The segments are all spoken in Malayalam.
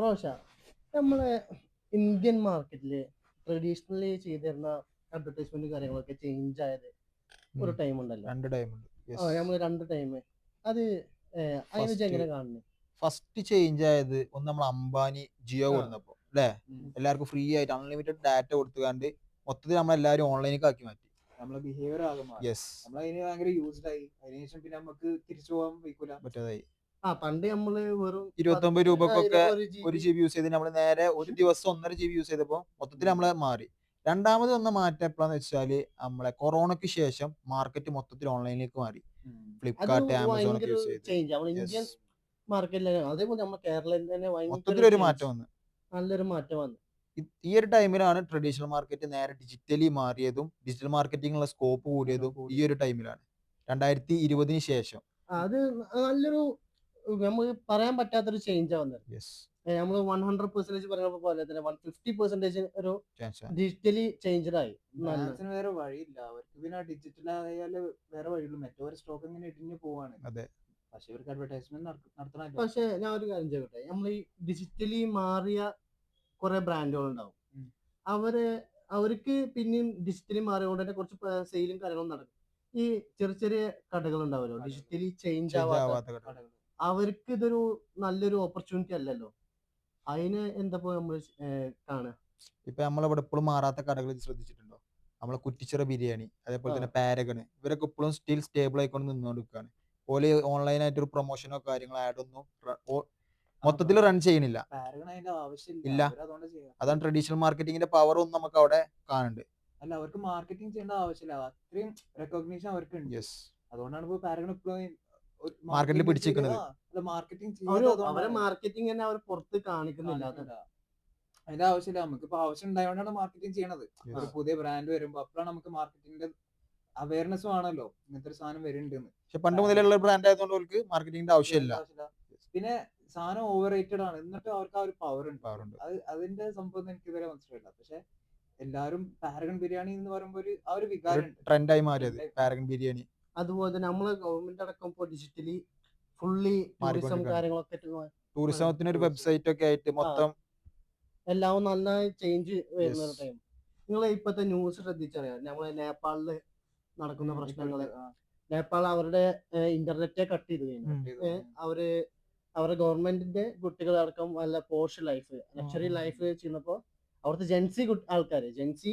റോഷ, നമ്മളെ ഇന്ത്യൻ മാർക്കറ്റില് ട്രഡീഷണലി ചെയ്തിരുന്ന അഡ്വർടൈസ്മെന്റ് കാര്യങ്ങളൊക്കെ ചേഞ്ച് ആയത് ഒരു ടൈം ഉണ്ടല്ലോ. രണ്ട് ടൈമുണ്ട്. നമ്മൾ രണ്ട് ടൈം അത് അതിനെ വെച്ച് ഫസ്റ്റ് എങ്ങനെ കാണുന്നു? ഫസ്റ്റ് ചേഞ്ച് ആയത് ഒന്ന് നമ്മൾ അംബാനി ജിയോ ആ കൊടുന്നപ്പോ അല്ലേ, എല്ലാവർക്കും ഫ്രീ ആയിട്ട് അൺലിമിറ്റഡ് ഡാറ്റ കൊടുത്തുകൊണ്ട് മൊത്തത്തിൽ നമ്മളെല്ലാവരും ഓൺലൈനിലേക്ക് ആക്കി മാറ്റി. നമ്മളെ ബിഹേവിയർ ആകെ മാറി. യെസ്, നമ്മളതിന് ഭയങ്കര യൂസ്ഡ് ആയി. അതിനുശേഷം പിന്നെ നമുക്ക് തിരിച്ചു പോകാൻ വയ്ക്കൂല. പറ്റതായി. പണ്ട് നമ്മള് വെറും 29 രൂപക്കൊക്കെ ഒരു ഒരു GB. GB യൂസ് ചെയ്ത് നമ്മൾ നേരെ ഒരു ദിവസം 1.5 GB യൂസ് ചെയ്തപ്പോ മൊത്തത്തിൽ നമ്മളെ മാറി. രണ്ടാമത് വന്ന മാറ്റം എപ്പോഴാന്ന് വെച്ചാല് നമ്മളെ കൊറോണയ്ക്ക് ശേഷം മാർക്കറ്റ് മൊത്തത്തിൽ ഓൺലൈനിലേക്ക് മാറി. അത് ഫ്ലിപ്കാർട്ട്, ആമസോൺ ഒക്കെ ഭയങ്കര യൂസ് ചെയ്ത് ചേഞ്ച് നമ്മൾ ഇന്ത്യൻ മാർക്കറ്റിൽ, അതേപോലെ നമ്മുടെ കേരളത്തിൽ തന്നെ ഭയങ്കര മൊത്തത്തിലൊരു change, മാറ്റം വന്നു. നല്ലൊരു മാറ്റം വന്നു. ഈ ഒരു ടൈമിലാണ് ട്രഡീഷണൽ മാർക്കറ്റ് നേരെ ഡിജിറ്റലി മാറിയതും ഡിജിറ്റൽ മാർക്കറ്റിംഗുള്ള സ്കോപ്പ് കൂടിയതും ഈ ഒരു ടൈമിലാണ്, 2020 ശേഷം. അത് നല്ലൊരു, നമുക്ക് പറയാൻ പറ്റാത്തൊരു ചേഞ്ച് വന്നത്. യെസ്, നമ്മൾ 100% പറയുന്ന പോലെ തന്നെ 150% ഒരു ചാൻസ്. ഡിജിറ്റലി ചേഞ്ച്ഡ് ആയി. നല്ല ബ്രാൻഡ്സിന് വേറെ വഴിയില്ല. അവർക്ക് പിന്നെ ഡിജിറ്റൽ ആയാല് വേറെ വഴിയുള്ളൂ. മറ്റൊരു സ്റ്റോക്ക് ഇങ്ങനെ ഇടിഞ്ഞു പോവാണ്. അതെ. പക്ഷെ ഇവർക്ക് അഡ്വർടൈസ്മെന്റ് നടത്തണല്ലോ. പക്ഷെ ഞാൻ ഒരു കാര്യം ചെയ്യട്ടെ, നമ്മൾ ഈ ഡിജിറ്റലി മാറിയ കുറെ ബ്രാൻഡുകൾ ഉണ്ടാവും. അവർക്ക് പിന്നെയും ഡിജിറ്റലി മാറിയതുകൊണ്ട് തന്നെ കുറച്ച് സെയിലും കാര്യങ്ങളും നടക്കും. ഈ ചെറിയ ചെറിയ കടകൾ ഉണ്ടാവുമല്ലോ, ഡിജിറ്റലി ചേഞ്ച് ആവാത്ത, കടകൾ. അവർക്ക് ഇതൊരു നല്ലൊരു ഓപ്പർച്യൂണിറ്റി അല്ലല്ലോ. അതിന് എന്താ നമ്മൾ കാണുക? ഇപ്പൊ നമ്മളിവിടെ ഇപ്പോഴും മാറാത്ത കടകൾ ശ്രദ്ധിച്ചിട്ടുണ്ടോ? നമ്മളെ കുറ്റിച്ചിറ ബിരിയാണി, അതേപോലെ തന്നെ പാരഗണ്, ഇവരൊക്കെ ഇപ്പോഴും സ്റ്റിൽ സ്റ്റേബിൾ ആയിക്കൊണ്ട് നിന്നുകൊണ്ടിരിക്കുകയാണ്. ഓല് ഓൺലൈനായിട്ട് ഒരു പ്രൊമോഷനോ കാര്യങ്ങളോ ആഡൊന്നും മൊത്തത്തിൽ റൺ ചെയ്യണില്ല. പാരഗൺ അതിന്റെ ആവശ്യമില്ല. ഇല്ല. അവരതുകൊണ്ട് ചെയ്യാം. അതാണ് ട്രഡീഷണൽ മാർക്കറ്റിംഗിന്റെ പവറും നമുക്ക് അവിടെ കാണുന്നുണ്ട്. അല്ല, അവർക്ക് മാർക്കറ്റിംഗ് ചെയ്യേണ്ട ആവശ്യമില്ല. അത്രയും റെക്കഗ്നീഷൻ അവർക്ക് ഉണ്ട്. യെസ്, അതുകൊണ്ടാണ് ഇപ്പൊ പാരഗൺ ഇപ്പോഴും മാർക്കറ്റിൽ പിടിച്ചിരിക്കുന്നത്. മാർക്കറ്റിംഗ് അവരെ മാർക്കറ്റിംഗ് തന്നെ അവർ പുറത്ത് കാണിക്കുന്നില്ല. അതിന്റെ ആവശ്യമില്ല. നമുക്ക് ഇപ്പൊ ആവശ്യം ഉണ്ടായതുകൊണ്ടാണ് മാർക്കറ്റിംഗ് ചെയ്യണത്. ഒരു പുതിയ ബ്രാൻഡ് വരുമ്പോ അപ്പോഴാണ് നമുക്ക് മാർക്കറ്റിംഗിന്റെ അവയർനെസ്സും ആണല്ലോ ഇങ്ങനത്തെ ഒരു സാധനം വരുന്നുണ്ട്. പക്ഷെ പണ്ട് മുതലുള്ള ബ്രാൻഡ് ആയതുകൊണ്ട് അവർക്ക് മാർക്കറ്റിംഗിന്റെ ആവശ്യമില്ല. പിന്നെ സാധനം ഓവർ റേറ്റഡ് ആണ്, എന്നിട്ട് അവർക്ക് ആ ഒരു പവർ ഉണ്ട്. അതിന്റെ സംഭവം എനിക്ക് ഇതുവരെ മനസ്സിലായില്ല. പക്ഷെ എല്ലാരും പാരഗൺ ബിരിയാണി എന്ന് പറയുമ്പോൾ ആ ഒരു വികാരം ട്രെൻഡായി മാറിയത് പാരഗൺ ബിരിയാണി. അതുപോലെ തന്നെ നമ്മളെ ഗവൺമെന്റ് അടക്കം ഇപ്പോൾ ഡിജിറ്റലി ഫുള്ളി ടൂറിസം കാര്യങ്ങളൊക്കെ, ടൂറിസത്തിന് ഒരു വെബ്സൈറ്റ് ഒക്കെ ആയിട്ട് മൊത്തം എല്ലാം നന്നായി ചേഞ്ച് വരുന്ന ഒരു ടൈം. നിങ്ങൾ ഇപ്പോഴത്തെ ന്യൂസ് ശ്രദ്ധിച്ചറിയാം, നമ്മളെ നേപ്പാളില് നടക്കുന്ന പ്രശ്നങ്ങള്. നേപ്പാൾ അവരുടെ ഇന്റർനെറ്റ് കട്ട് ചെയ്ത് കഴിഞ്ഞു. അവരുടെ ഗവൺമെന്റിന്റെ കുട്ടികളടക്കം വല്ല പോഷ് ലൈഫ്, ലക്ഷറി ലൈഫ് ചെയ്യുന്നപ്പോ അവിടുത്തെ ജെൻസി ജെൻസി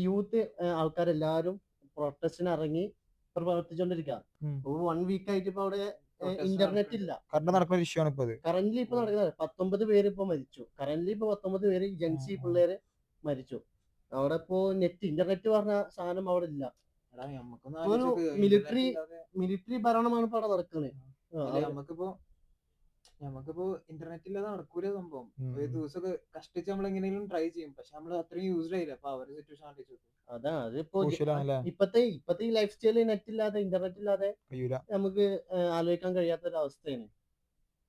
യൂത്ത് ആൾക്കാരെല്ലാരും പ്രൊട്ടസ്റ്റിന് ഇറങ്ങി പ്രവർത്തിച്ചോണ്ടിരിക്കുക. 1 വീക്ക് ആയിട്ട് ഇപ്പൊ അവിടെ ഇന്റർനെറ്റ് ഇല്ല. നടക്കുന്ന ഇഷ്യൂ ആണ് ഇപ്പൊ. കറന്റ്ലി ഇപ്പൊ നടക്കുന്നത് 19 പേര് ഇപ്പൊ മരിച്ചു. കറന്റ്ലി ഇപ്പൊ 19 പേര് ജെൻസി പിള്ളേര് മരിച്ചു. അവിടെ ഇപ്പോ ഇന്റർനെറ്റ് പറഞ്ഞ സാധനം അവിടെ ഇല്ല. ഒരു മിലിറ്ററി ഭരണമാണ് ഇപ്പൊ അവിടെ നടക്കുന്നത്. നമുക്കിപ്പോ ഇന്റർനെറ്റ് ഇല്ലാതെ നടക്കൂല സംഭവം. ഒരു ദിവസമൊക്കെ കഷ്ടിച്ച് നമ്മൾ എങ്ങനെയും ട്രൈ ചെയ്യും. പക്ഷെ നമ്മൾ അത്രയും യൂസ്ഡ് ആയില്ല. അപ്പൊ അവരുടെ സിറ്റുവേഷൻ ആലോചിച്ചു. അതാ, അതിപ്പോ ഇപ്പത്തെ ഈ ലൈഫ് സ്റ്റൈല് നെറ്റ് ഇല്ലാതെ ഇന്റർനെറ്റ് ഇല്ലാതെ നമുക്ക് ആലോചിക്കാൻ കഴിയാത്ത ഒരു അവസ്ഥയാണ്.